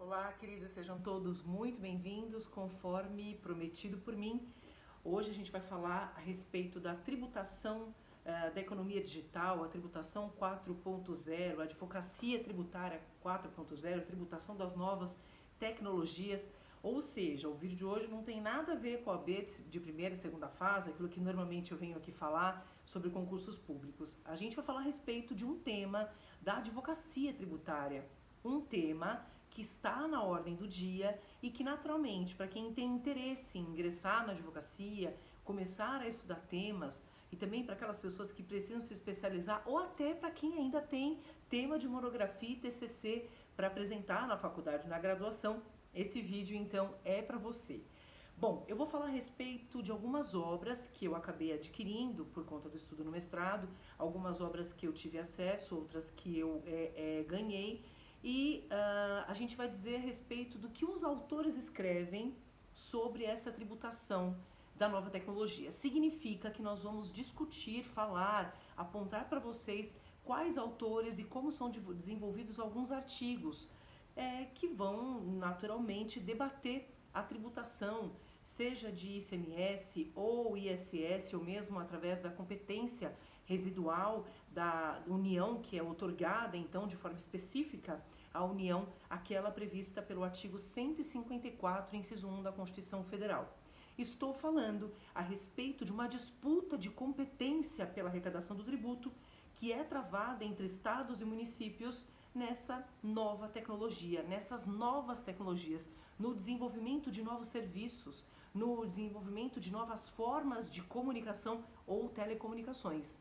Olá, queridos, sejam todos muito bem-vindos, conforme prometido por mim. Hoje a gente vai falar a respeito da tributação da economia digital, a tributação 4.0, a advocacia tributária 4.0, a tributação das novas tecnologias. Ou seja, o vídeo de hoje não tem nada a ver com a OAB de primeira e segunda fase, aquilo que normalmente eu venho aqui falar sobre concursos públicos. A gente vai falar a respeito de um tema da advocacia tributária, um tema que está na ordem do dia e que naturalmente, para quem tem interesse em ingressar na advocacia, começar a estudar temas e também para aquelas pessoas que precisam se especializar ou até para quem ainda tem tema de monografia e TCC para apresentar na faculdade, na graduação, esse vídeo então é para você. Bom, eu vou falar a respeito de algumas obras que eu acabei adquirindo por conta do estudo no mestrado, algumas obras que eu tive acesso, outras que eu ganhei, e a gente vai dizer a respeito do que os autores escrevem sobre essa tributação da nova tecnologia. Significa que nós vamos discutir, falar, apontar para vocês quais autores e como são desenvolvidos alguns artigos que vão naturalmente debater a tributação, seja de ICMS ou ISS, ou mesmo através da competência residual da União, que é outorgada então de forma específica à União, aquela prevista pelo artigo 154, inciso 1 da Constituição Federal. Estou falando a respeito de uma disputa de competência pela arrecadação do tributo que é travada entre estados e municípios nessa nova tecnologia, nessas novas tecnologias, no desenvolvimento de novos serviços, no desenvolvimento de novas formas de comunicação ou telecomunicações.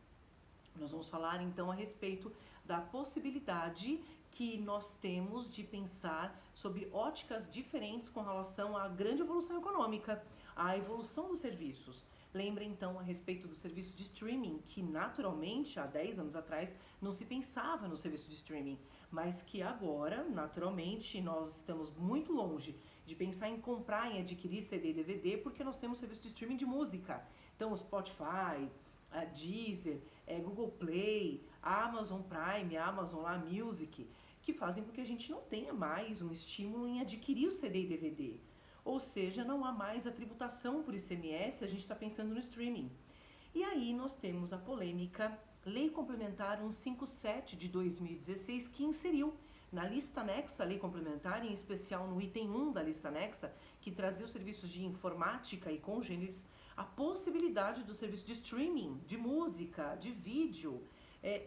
Nós vamos falar então a respeito da possibilidade que nós temos de pensar sobre óticas diferentes com relação à grande evolução econômica, à evolução dos serviços. Lembra então a respeito do serviço de streaming, que naturalmente há 10 anos atrás não se pensava no serviço de streaming, mas que agora, naturalmente, nós estamos muito longe de pensar em comprar, em adquirir CD e DVD, porque nós temos serviço de streaming de música. Então o Spotify, a Deezer, Google Play, Amazon Prime, Amazon Music, que fazem com que a gente não tenha mais um estímulo em adquirir o CD e DVD. Ou seja, não há mais a tributação por ICMS, a gente está pensando no streaming. E aí nós temos a polêmica Lei Complementar 157 de 2016, que inseriu na lista anexa à Lei Complementar, em especial no item 1 da lista anexa, que trazia os serviços de informática e congêneres, a possibilidade do serviço de streaming, de música, de vídeo,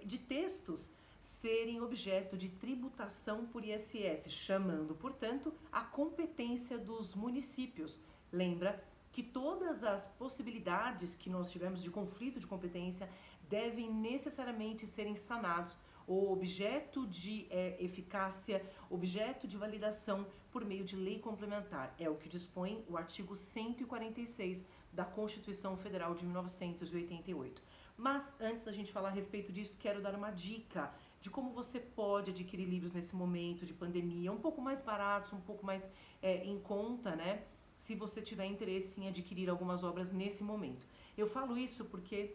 de textos, serem objeto de tributação por ISS, chamando, portanto, a competência dos municípios. Lembra que todas as possibilidades que nós tivemos de conflito de competência devem necessariamente serem sanados, ou objeto de eficácia, objeto de validação por meio de lei complementar. É o que dispõe o artigo 146 da Constituição Federal de 1988. Mas antes da gente falar a respeito disso, quero dar uma dica de como você pode adquirir livros nesse momento de pandemia, um pouco mais baratos, um pouco mais em conta, né? Se você tiver interesse em adquirir algumas obras nesse momento. Eu falo isso porque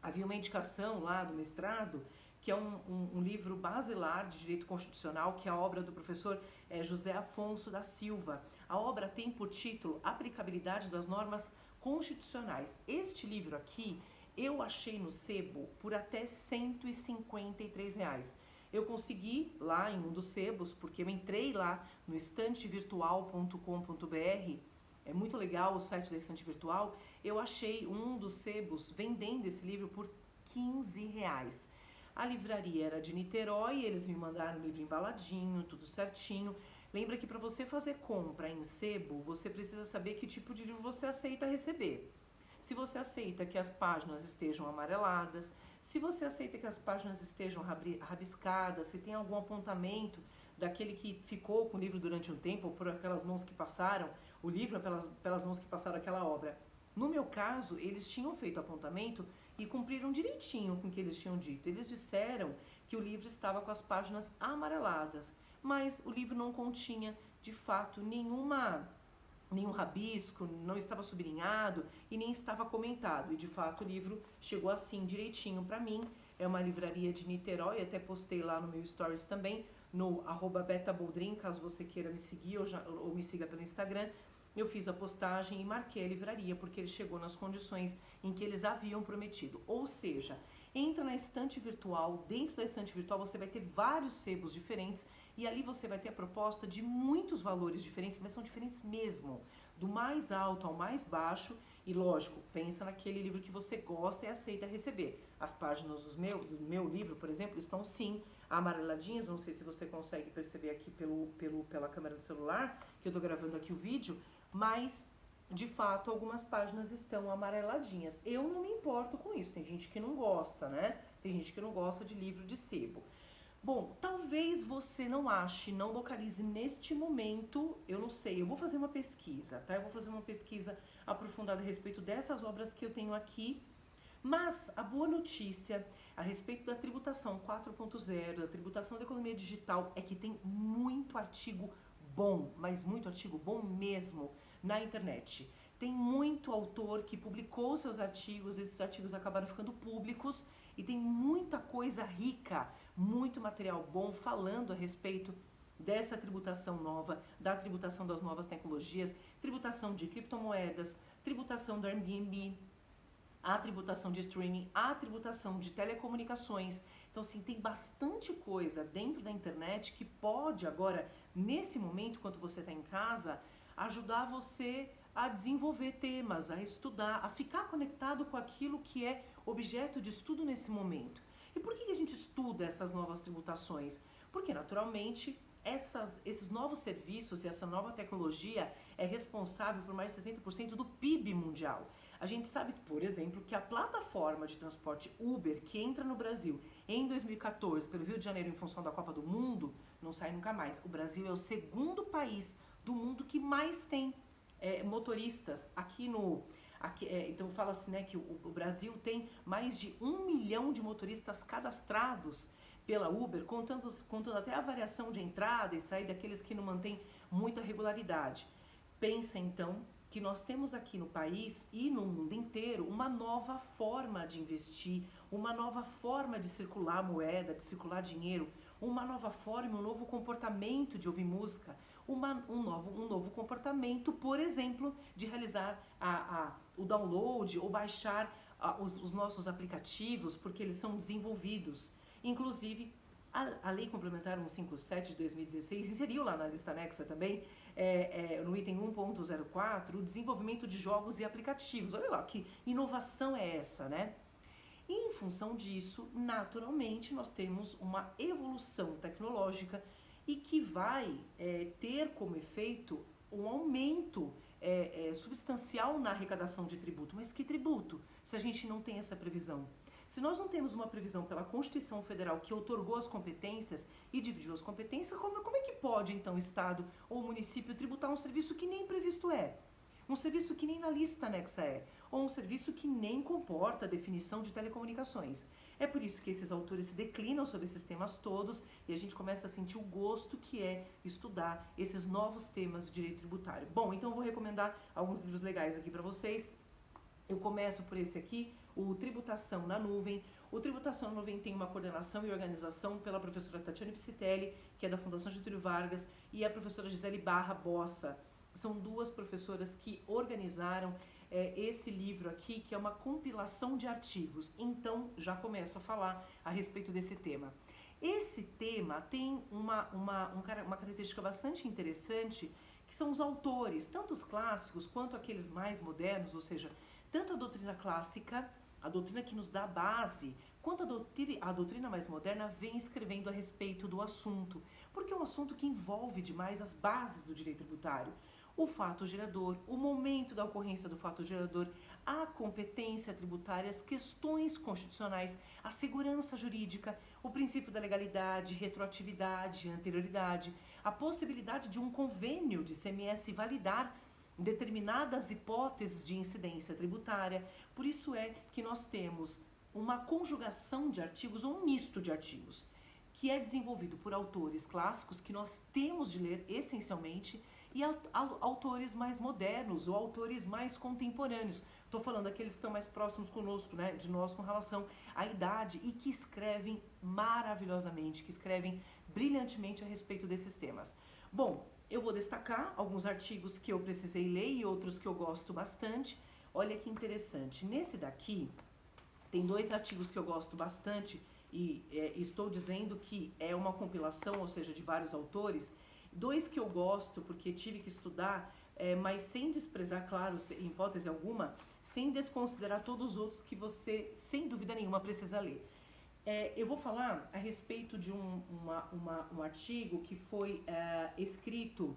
havia uma indicação lá do mestrado, que é um livro basilar de direito constitucional, que é a obra do professor José Afonso da Silva. A obra tem por título Aplicabilidade das Normas Constitucionais. Este livro aqui eu achei no sebo por até R$153. Eu consegui lá em um dos sebos, porque eu entrei lá no estantevirtual.com.br, é muito legal o site da Estante Virtual, eu achei um dos sebos vendendo esse livro por R$15. A livraria era de Niterói, eles me mandaram o livro embaladinho, tudo certinho. Lembra que para você fazer compra em sebo, você precisa saber que tipo de livro você aceita receber. Se você aceita que as páginas estejam amareladas, se você aceita que as páginas estejam rabiscadas, se tem algum apontamento daquele que ficou com o livro durante um tempo, ou por aquelas mãos que passaram, o livro pelas mãos que passaram aquela obra. No meu caso, eles tinham feito apontamento e cumpriram direitinho com o que eles tinham dito. Eles disseram que o livro estava com as páginas amareladas, mas o livro não continha, de fato, nenhum rabisco, não estava sublinhado e nem estava comentado. E de fato o livro chegou assim direitinho para mim. É uma livraria de Niterói, até postei lá no meu stories também, no @betaboldrin, caso você queira me seguir ou me siga pelo Instagram. Eu fiz a postagem e marquei a livraria porque ele chegou nas condições em que eles haviam prometido. Ou seja, entra na estante virtual, dentro da estante virtual você vai ter vários sebos diferentes e ali você vai ter a proposta de muitos valores diferentes, mas são diferentes mesmo, do mais alto ao mais baixo. E lógico, pensa naquele livro que você gosta e aceita receber. As páginas do meu livro, por exemplo, estão sim amareladinhas, não sei se você consegue perceber aqui pela câmera do celular, que eu tô gravando aqui o vídeo, mas de fato algumas páginas estão amareladinhas. Eu não me importo com isso, tem gente que não gosta, né? Tem gente que não gosta de livro de sebo. Bom, talvez você não ache, não localize neste momento, eu não sei, eu vou fazer uma pesquisa, tá? Eu vou fazer uma pesquisa aprofundada a respeito dessas obras que eu tenho aqui, mas a boa notícia a respeito da tributação 4.0, da tributação da economia digital, é que tem muito artigo bom, mas muito artigo bom mesmo na internet. Tem muito autor que publicou seus artigos, esses artigos acabaram ficando públicos e tem muita coisa rica, muito material bom falando a respeito dessa tributação nova, da tributação das novas tecnologias, tributação de criptomoedas, tributação do Airbnb, a tributação de streaming, a tributação de telecomunicações. Então, assim, tem bastante coisa dentro da internet que pode agora, nesse momento, enquanto você está em casa, ajudar você a desenvolver temas, a estudar, a ficar conectado com aquilo que é objeto de estudo nesse momento. E por que a gente estuda essas novas tributações? Porque, naturalmente, esses novos serviços e essa nova tecnologia é responsável por mais de 60% do PIB mundial. A gente sabe, por exemplo, que a plataforma de transporte Uber, que entra no Brasil em 2014 pelo Rio de Janeiro em função da Copa do Mundo, não sai nunca mais. O Brasil é o segundo país do mundo que mais tem motoristas então fala assim, né, que o Brasil tem mais de 1 milhão de motoristas cadastrados pela Uber, contando até a variação de entrada e saída daqueles que não mantêm muita regularidade. Pensa então que nós temos aqui no país e no mundo inteiro uma nova forma de investir, uma nova forma de circular moeda, de circular dinheiro, uma nova forma, um novo comportamento de ouvir música, um novo comportamento, por exemplo, de realizar o download ou baixar os nossos aplicativos, porque eles são desenvolvidos. Inclusive, a Lei Complementar 157 de 2016 inseriu lá na lista anexa também, no item 1.04, o desenvolvimento de jogos e aplicativos. Olha lá, que inovação é essa, né? E em função disso, naturalmente, nós temos uma evolução tecnológica e que vai ter como efeito um aumento substancial na arrecadação de tributo. Mas que tributo, se a gente não tem essa previsão? Se nós não temos uma previsão pela Constituição Federal que outorgou as competências e dividiu as competências, como é que pode, então, o Estado ou o município tributar um serviço que nem previsto é? Um serviço que nem na lista anexa é? Ou um serviço que nem comporta a definição de telecomunicações? É por isso que esses autores se declinam sobre esses temas todos e a gente começa a sentir o gosto que é estudar esses novos temas de direito tributário. Bom, então eu vou recomendar alguns livros legais aqui para vocês. Eu começo por esse aqui, o Tributação na Nuvem. O Tributação na Nuvem tem uma coordenação e organização pela professora Tatiane Psitelli, que é da Fundação Getúlio Vargas, e a professora Gisele Barra Bossa. São duas professoras que organizaram esse livro aqui, que é uma compilação de artigos. Então, já começo a falar a respeito desse tema. Esse tema tem uma característica bastante interessante, que são os autores, tanto os clássicos quanto aqueles mais modernos, ou seja, tanto a doutrina clássica, a doutrina que nos dá base, quanto a doutrina mais moderna vem escrevendo a respeito do assunto, porque é um assunto que envolve demais as bases do direito tributário. O fato gerador, o momento da ocorrência do fato gerador, a competência tributária, as questões constitucionais, a segurança jurídica, o princípio da legalidade, retroatividade, anterioridade, a possibilidade de um convênio de ICMS validar determinadas hipóteses de incidência tributária. Por isso é que nós temos uma conjugação de artigos ou um misto de artigos, que é desenvolvido por autores clássicos que nós temos de ler essencialmente e autores mais modernos ou autores mais contemporâneos. Estou falando daqueles que estão mais próximos conosco, de nós com relação à idade e que escrevem maravilhosamente, que escrevem brilhantemente a respeito desses temas. Bom, eu vou destacar alguns artigos que eu precisei ler e outros que eu gosto bastante. Olha que interessante, nesse daqui tem 2 artigos que eu gosto bastante e estou dizendo que é uma compilação, ou seja, de vários autores. 2 que eu gosto porque tive que estudar, mas sem desprezar, claro, em hipótese alguma, sem desconsiderar todos os outros que você, sem dúvida nenhuma, precisa ler. Eu vou falar a respeito de um artigo que foi escrito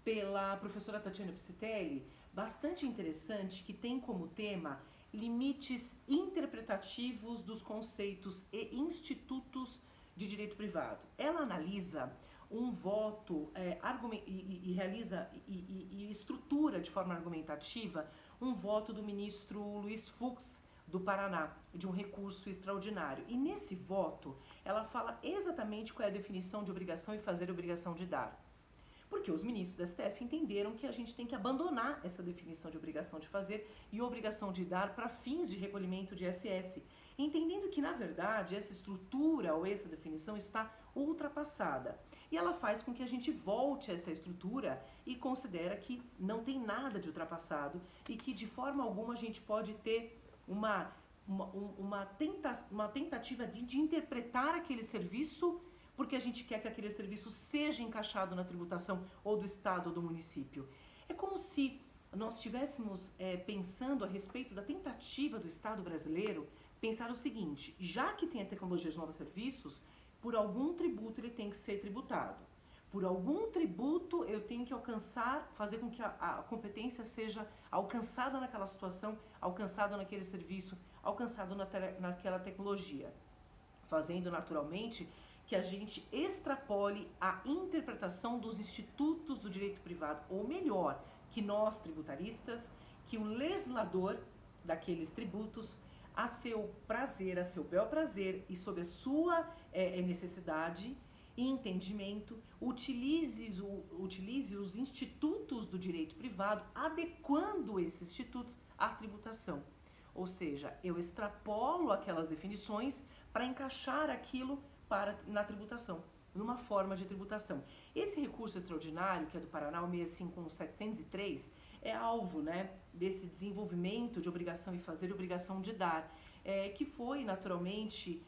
pela professora Tatiana Piscitelli, bastante interessante, que tem como tema limites interpretativos dos conceitos e institutos de direito privado. Ela analisa um voto e realiza e estrutura de forma argumentativa um voto do ministro Luiz Fux, do Paraná, de um recurso extraordinário. E nesse voto, ela fala exatamente qual é a definição de obrigação e fazer e obrigação de dar. Porque os ministros do STF entenderam que a gente tem que abandonar essa definição de obrigação de fazer e obrigação de dar para fins de recolhimento de ISS, entendendo que, na verdade, essa estrutura ou essa definição está ultrapassada. E ela faz com que a gente volte a essa estrutura e considera que não tem nada de ultrapassado e que, de forma alguma, a gente pode ter uma tentativa de interpretar aquele serviço porque a gente quer que aquele serviço seja encaixado na tributação ou do estado ou do município. É como se nós estivéssemos pensando a respeito da tentativa do Estado brasileiro, pensar o seguinte: já que tem a tecnologia de novos serviços, por algum tributo ele tem que ser tributado. Por algum tributo eu tenho que fazer com que a competência seja alcançada naquela situação, alcançada naquele serviço, alcançado naquela tecnologia. Fazendo naturalmente que a gente extrapole a interpretação dos institutos do direito privado, ou melhor, que nós tributaristas, que o legislador daqueles tributos, a seu prazer, a seu bel prazer e sob a sua necessidade e entendimento, utilize os institutos do direito privado, adequando esses institutos à tributação. Ou seja, eu extrapolo aquelas definições para encaixar aquilo na tributação, numa forma de tributação. Esse recurso extraordinário, que é do Paraná, o 65703, é alvo, né, desse desenvolvimento de obrigação e fazer e obrigação de dar, que foi naturalmente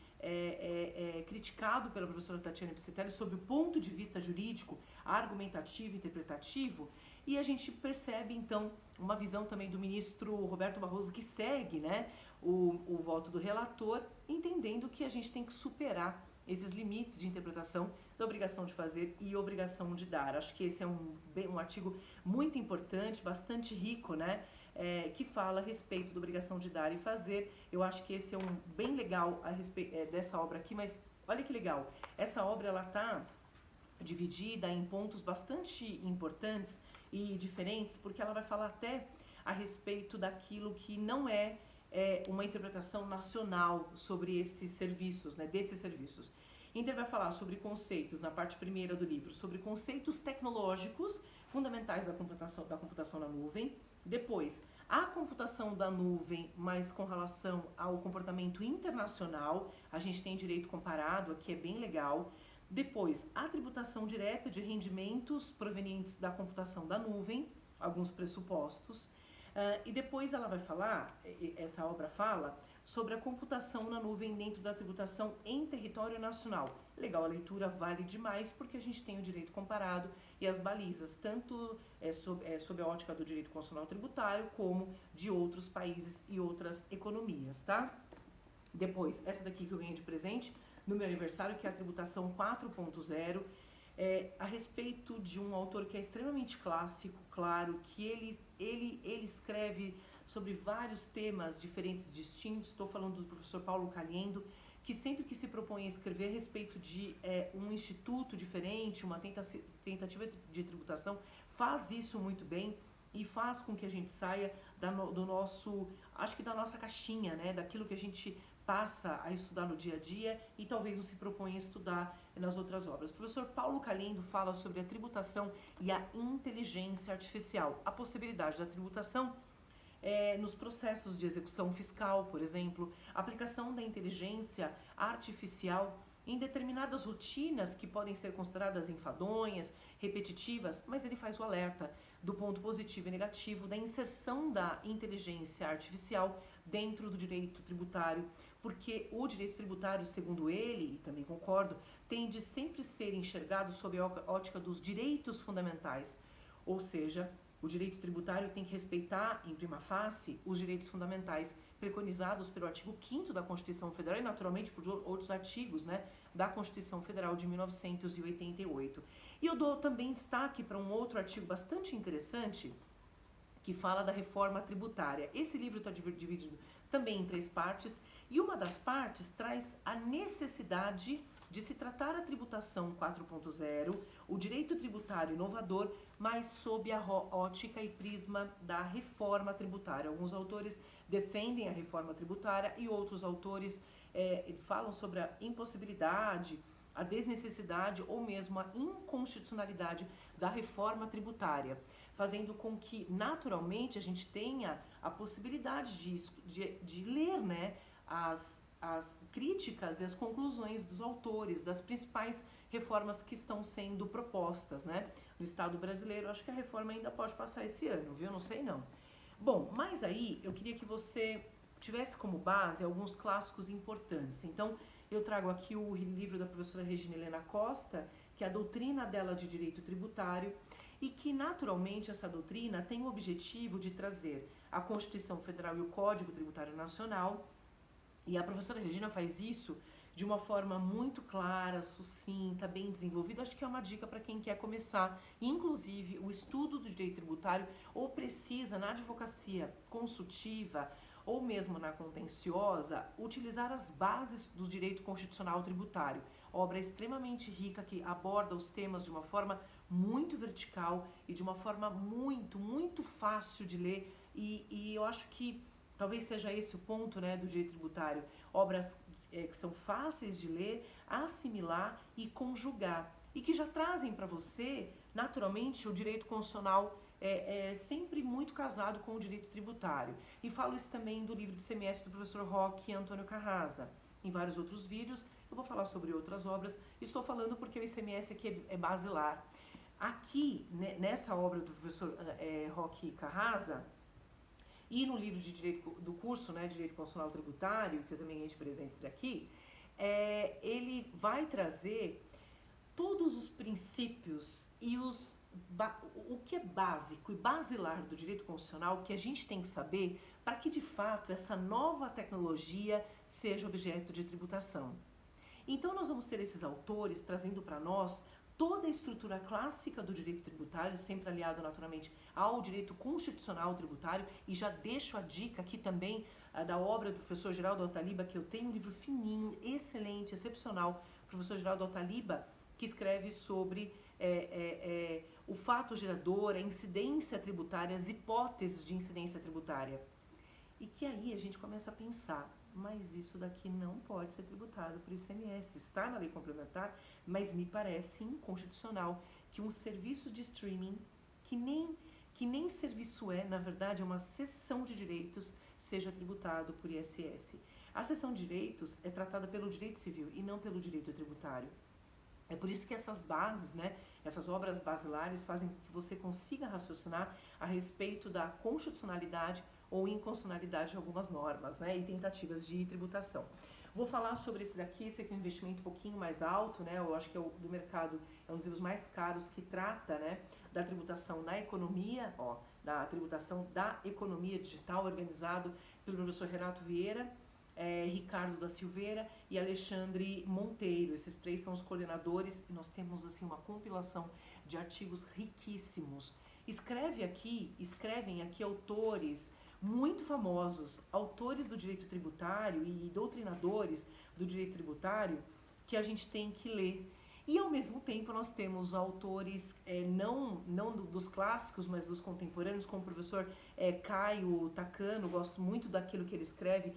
criticado pela professora Tatiana Piscitelli sob o ponto de vista jurídico, argumentativo, interpretativo, e a gente percebe então uma visão também do ministro Roberto Barroso que segue, né, o voto do relator, entendendo que a gente tem que superar esses limites de interpretação da obrigação de fazer e obrigação de dar. Acho que esse é um artigo muito importante, bastante rico, né? Que fala a respeito da obrigação de dar e fazer. Eu acho que esse é bem legal a respeito dessa obra aqui, mas olha que legal. Essa obra ela tá dividida em pontos bastante importantes e diferentes, porque ela vai falar até a respeito daquilo que não é uma interpretação nacional sobre esses serviços, né, desses serviços. Então ele vai falar sobre conceitos, na parte primeira do livro, sobre conceitos tecnológicos fundamentais da computação na nuvem. Depois, a computação da nuvem, mas com relação ao comportamento internacional, a gente tem direito comparado, aqui é bem legal. Depois, a tributação direta de rendimentos provenientes da computação da nuvem, alguns pressupostos. E depois ela vai falar, essa obra fala, sobre a computação na nuvem dentro da tributação em território nacional. Legal, a leitura vale demais porque a gente tem o direito comparado e as balizas, tanto sob a ótica do direito constitucional tributário, como de outros países e outras economias, tá? Depois, essa daqui que eu ganhei de presente, no meu aniversário, que é a tributação 4.0, a respeito de um autor que é extremamente clássico, claro, que ele escreve sobre vários temas diferentes, distintos. Estou falando do professor Paulo Caliendo, que sempre que se propõe a escrever a respeito de um instituto diferente, uma tentativa de tributação, faz isso muito bem e faz com que a gente saia do nosso, acho que da nossa caixinha, né, daquilo que a gente passa a estudar no dia a dia e talvez não se propõe a estudar nas outras obras. O professor Paulo Caliendo fala sobre a tributação e a inteligência artificial, a possibilidade da tributação nos processos de execução fiscal, por exemplo, a aplicação da inteligência artificial em determinadas rotinas que podem ser consideradas enfadonhas, repetitivas, mas ele faz o alerta do ponto positivo e negativo da inserção da inteligência artificial dentro do direito tributário, porque o direito tributário, segundo ele, e também concordo, tem de sempre ser enxergado sob a ótica dos direitos fundamentais, ou seja, o direito tributário tem que respeitar, em prima facie, os direitos fundamentais preconizados pelo artigo 5º da Constituição Federal e, naturalmente, por outros artigos, né, da Constituição Federal de 1988. E eu dou também destaque para um outro artigo bastante interessante, que fala da reforma tributária. Esse livro está dividido também em 3 partes, e uma das partes traz a necessidade de se tratar a tributação 4.0, o direito tributário inovador, mas sob a ótica e prisma da reforma tributária. Alguns autores defendem a reforma tributária e outros autores falam sobre a impossibilidade, a desnecessidade ou mesmo a inconstitucionalidade da reforma tributária, fazendo com que naturalmente a gente tenha a possibilidade de ler, né, as críticas e as conclusões dos autores das principais reformas que estão sendo propostas, né? No Estado brasileiro, acho que a reforma ainda pode passar esse ano, viu? Não sei não. Bom, mas aí eu queria que você tivesse como base alguns clássicos importantes. Então, eu trago aqui o livro da professora Regina Helena Costa, que é a doutrina dela de direito tributário, e que naturalmente essa doutrina tem o objetivo de trazer a Constituição Federal e o Código Tributário Nacional. E a professora Regina faz isso de uma forma muito clara, sucinta, bem desenvolvida. Acho que é uma dica para quem quer começar, inclusive, o estudo do direito tributário ou precisa, na advocacia consultiva ou mesmo na contenciosa, utilizar as bases do direito constitucional tributário. Obra extremamente rica que aborda os temas de uma forma muito vertical e de uma forma muito fácil de ler. E eu acho que talvez seja esse o ponto, né, do direito tributário. Obras que são fáceis de ler, assimilar e conjugar. E que já trazem para você, naturalmente, o direito constitucional sempre muito casado com o direito tributário. E falo isso também do livro de CMS do professor Roque e Antônio Carrasa. Em vários outros vídeos, eu vou falar sobre outras obras. Estou falando porque o ICMS aqui é basilar. Aqui, nessa obra do professor Roque Carrasa, e no livro de direito do curso, né, Direito Constitucional Tributário, que eu também ganhei de presentes daqui, ele vai trazer todos os princípios e o que é básico e basilar do direito constitucional que a gente tem que saber para que, de fato, essa nova tecnologia seja objeto de tributação. Então, nós vamos ter esses autores trazendo para nós toda a estrutura clássica do direito tributário, sempre aliado naturalmente ao direito constitucional tributário, e já deixo a dica aqui também da obra do professor Geraldo Altaliba, que eu tenho um livro fininho, excelente, excepcional, professor Geraldo Altaliba, que escreve sobre o fato gerador, a incidência tributária, as hipóteses de incidência tributária. E que aí a gente começa a pensar, mas isso daqui não pode ser tributado por ICMS, está na lei complementar, mas me parece inconstitucional que um serviço de streaming, que nem serviço na verdade é uma cessão de direitos, seja tributado por ISS. A cessão de direitos é tratada pelo direito civil e não pelo direito tributário. É por isso que essas bases, né, essas obras basilares fazem com que você consiga raciocinar a respeito da constitucionalidade ou inconstitucionalidade de algumas normas, né, e tentativas de tributação. Vou falar sobre esse daqui, esse aqui é um investimento um pouquinho mais alto, né, eu acho que é do mercado, é um dos livros mais caros que trata, né, da tributação na economia, da tributação da economia digital, organizado pelo professor Renato Vieira, Ricardo da Silveira e Alexandre Monteiro. Esses 3 são os coordenadores e nós temos assim uma compilação de artigos riquíssimos. Escrevem aqui autores muito famosos, autores do direito tributário e doutrinadores do direito tributário que a gente tem que ler. E ao mesmo tempo nós temos autores não dos clássicos, mas dos contemporâneos, como o professor Caio Takano, gosto muito daquilo que ele escreve,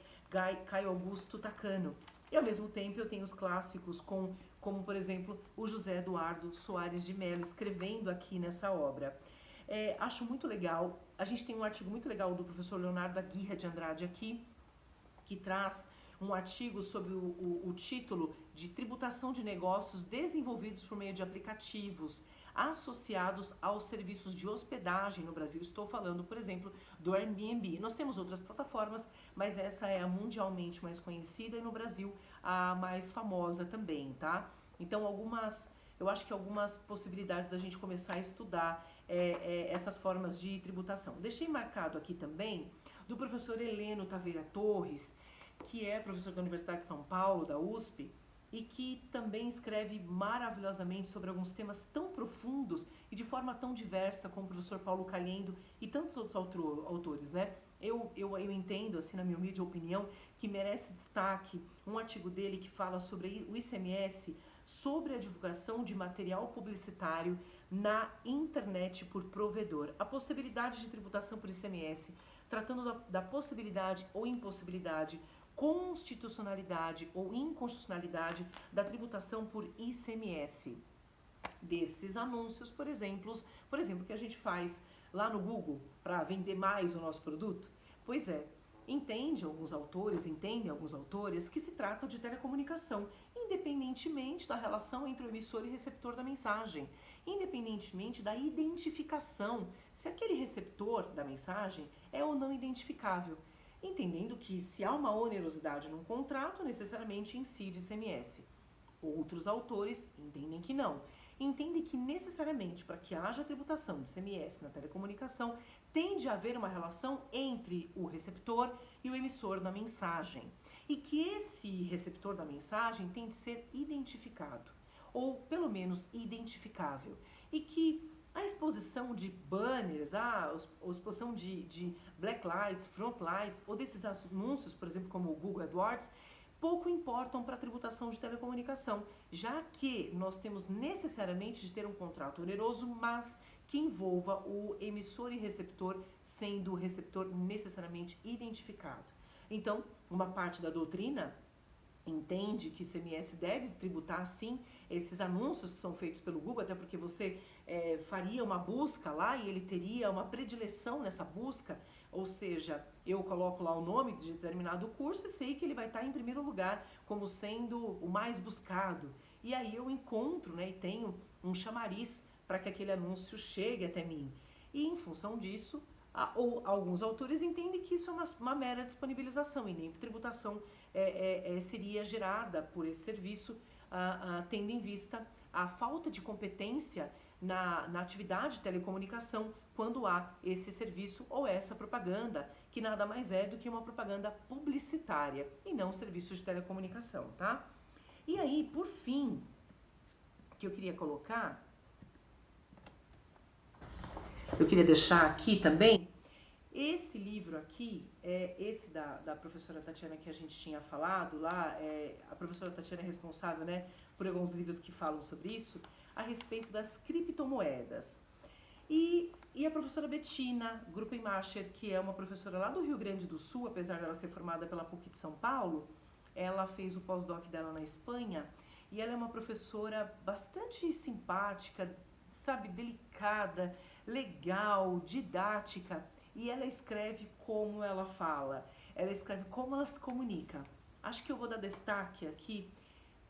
Caio Augusto Takano. E ao mesmo tempo eu tenho os clássicos como por exemplo o José Eduardo Soares de Mello escrevendo aqui nessa obra. Acho muito legal, a gente tem um artigo muito legal do professor Leonardo Aguirre de Andrade aqui, que traz um artigo sobre o título de Tributação de Negócios Desenvolvidos por meio de aplicativos associados aos serviços de hospedagem no Brasil. Estou falando, por exemplo, do Airbnb. Nós temos outras plataformas, mas essa é a mundialmente mais conhecida e no Brasil a mais famosa também, tá? Então, eu acho que algumas possibilidades da gente começar a estudar essas formas de tributação. Deixei marcado aqui também do professor Heleno Taveira Torres, que é professor da Universidade de São Paulo, da USP, e que também escreve maravilhosamente sobre alguns temas tão profundos e de forma tão diversa como o professor Paulo Calhendo e tantos outros autores, né? Eu entendo, assim, na minha humilde opinião, que merece destaque um artigo dele que fala sobre o ICMS, sobre a divulgação de material publicitário na internet por provedor. A possibilidade de tributação por ICMS, tratando da possibilidade ou impossibilidade, constitucionalidade ou inconstitucionalidade da tributação por ICMS. Desses anúncios, por exemplo, que a gente faz lá no Google para vender mais o nosso produto. Pois é, entendem alguns autores que se trata de telecomunicação, independentemente da relação entre o emissor e receptor da mensagem, independentemente da identificação, se aquele receptor da mensagem é ou não identificável, entendendo que se há uma onerosidade num contrato, necessariamente incide ICMS. Outros autores entendem que não. Entendem que necessariamente para que haja tributação de ICMS na telecomunicação, tem de haver uma relação entre o receptor e o emissor da mensagem. E que esse receptor da mensagem tem de ser identificado, ou pelo menos identificável. E que a exposição de banners, a exposição de black lights, front lights, ou desses anúncios, por exemplo, como o Google AdWords, pouco importam para a tributação de telecomunicação, já que nós temos necessariamente de ter um contrato oneroso, mas que envolva o emissor e receptor, sendo o receptor necessariamente identificado. Então, uma parte da doutrina entende que ICMS deve tributar, sim, esses anúncios que são feitos pelo Google, até porque você faria uma busca lá e ele teria uma predileção nessa busca, ou seja, eu coloco lá o nome de determinado curso e sei que ele vai estar em primeiro lugar como sendo o mais buscado. E aí eu encontro, né, e tenho um chamariz para que aquele anúncio chegue até mim. E em função disso, alguns autores entendem que isso é uma mera disponibilização e nem tributação seria gerada por esse serviço, tendo em vista a falta de competência na atividade de telecomunicação quando há esse serviço ou essa propaganda, que nada mais é do que uma propaganda publicitária e não serviço de telecomunicação, tá? E aí, por fim, que eu queria colocar, eu queria deixar aqui também, esse livro aqui, esse da professora Tatiana que a gente tinha falado lá, a professora Tatiana é responsável, né, por alguns livros que falam sobre isso, a respeito das criptomoedas. E a professora Bettina Gruppenmacher, que é uma professora lá do Rio Grande do Sul, apesar dela ser formada pela PUC de São Paulo, ela fez o pós-doc dela na Espanha, e ela é uma professora bastante simpática, sabe, delicada, legal, didática, e ela escreve como ela fala, ela escreve como ela se comunica. Acho que eu vou dar destaque aqui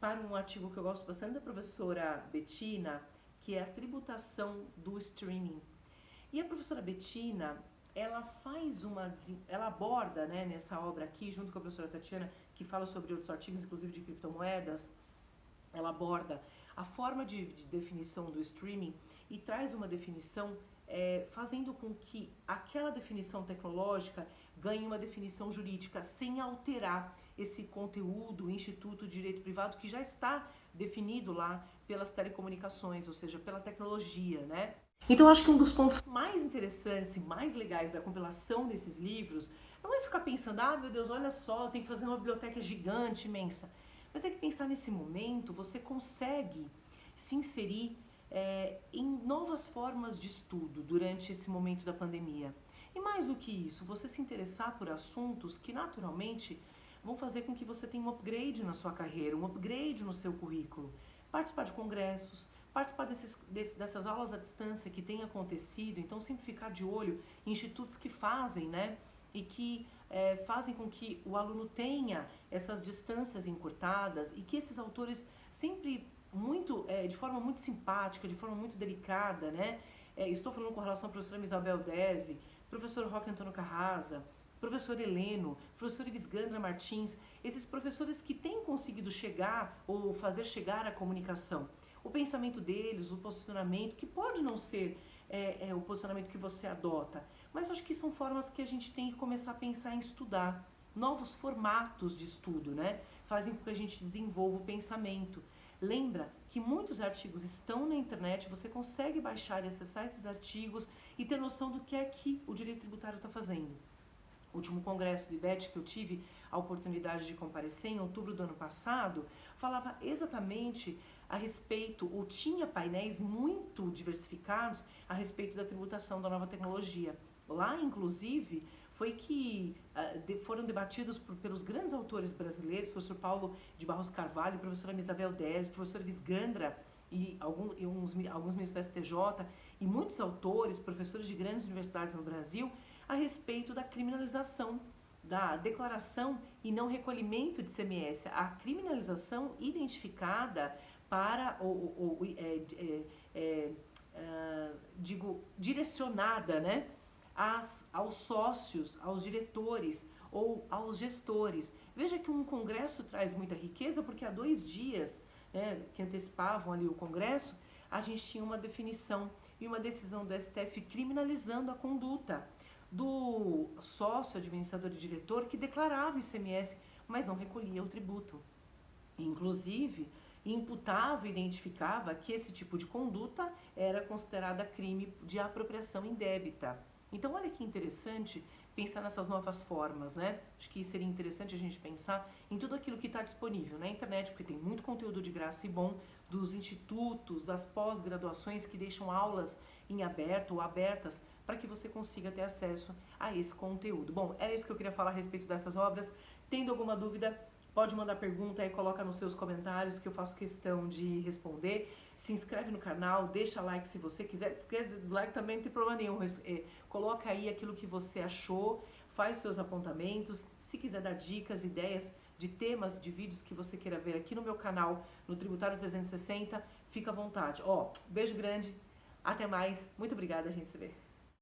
para um artigo que eu gosto bastante da professora Bettina, que é a tributação do streaming. E a professora Bettina, ela aborda, né, nessa obra aqui, junto com a professora Tatiana, que fala sobre outros artigos, inclusive de criptomoedas, ela aborda a forma de definição do streaming e traz uma definição fazendo com que aquela definição tecnológica ganhe uma definição jurídica, sem alterar esse conteúdo, o Instituto de Direito Privado, que já está definido lá pelas telecomunicações, ou seja, pela tecnologia, né? Então, acho que um dos pontos mais interessantes e mais legais da compilação desses livros não é ficar pensando, meu Deus, olha só, eu tenho que fazer uma biblioteca gigante, imensa. Mas é que pensar nesse momento, você consegue se inserir em novas formas de estudo durante esse momento da pandemia. E mais do que isso, você se interessar por assuntos que naturalmente vão fazer com que você tenha um upgrade na sua carreira, um upgrade no seu currículo. Participar de congressos, participar dessas aulas à distância que tem acontecido, então sempre ficar de olho em institutos que fazem, né? E que fazem com que o aluno tenha essas distâncias encurtadas e que esses autores sempre de forma muito simpática, de forma muito delicada, né? Estou falando com relação à professora Isabel Dese, professor Roque Antônio Carrasa, professor Heleno, professor Ivisgandra Martins, esses professores que têm conseguido chegar ou fazer chegar a comunicação. O pensamento deles, o posicionamento, que pode não ser o posicionamento que você adota, mas acho que são formas que a gente tem que começar a pensar em estudar. Novos formatos de estudo, né? Fazem com que a gente desenvolva o pensamento. Lembra que muitos artigos estão na internet, você consegue baixar e acessar esses artigos e ter noção do que é que o direito tributário está fazendo. O último congresso do IBET que eu tive a oportunidade de comparecer em outubro do ano passado, falava exatamente a respeito, ou tinha painéis muito diversificados a respeito da tributação da nova tecnologia. Lá, inclusive, foi que foram debatidos pelos grandes autores brasileiros, professor Paulo de Barros Carvalho, professora Isabel Deres, professora Visgandra e alguns ministros da STJ e muitos autores, professores de grandes universidades no Brasil, a respeito da criminalização, da declaração e não recolhimento de ICMS, a criminalização identificada para, direcionada, né, aos sócios, aos diretores ou aos gestores. Veja que um congresso traz muita riqueza, porque há 2 dias, né, que antecipavam ali o congresso, a gente tinha uma definição e uma decisão do STF criminalizando a conduta do sócio, administrador e diretor que declarava ICMS, mas não recolhia o tributo. Inclusive, imputava e identificava que esse tipo de conduta era considerada crime de apropriação indébita. Então, olha que interessante pensar nessas novas formas, né? Acho que seria interessante a gente pensar em tudo aquilo que está disponível na internet, porque tem muito conteúdo de graça e bom dos institutos, das pós-graduações que deixam aulas em aberto ou abertas para que você consiga ter acesso a esse conteúdo. Bom, era isso que eu queria falar a respeito dessas obras. Tendo alguma dúvida, pode mandar pergunta aí, coloca nos seus comentários que eu faço questão de responder. Se inscreve no canal, deixa like se você quiser, se quiser dislike também não tem problema nenhum. Coloca aí aquilo que você achou, faz seus apontamentos. Se quiser dar dicas, ideias de temas, de vídeos que você queira ver aqui no meu canal, no Tributário 360, fica à vontade. Beijo grande, até mais, muito obrigada, a gente se vê.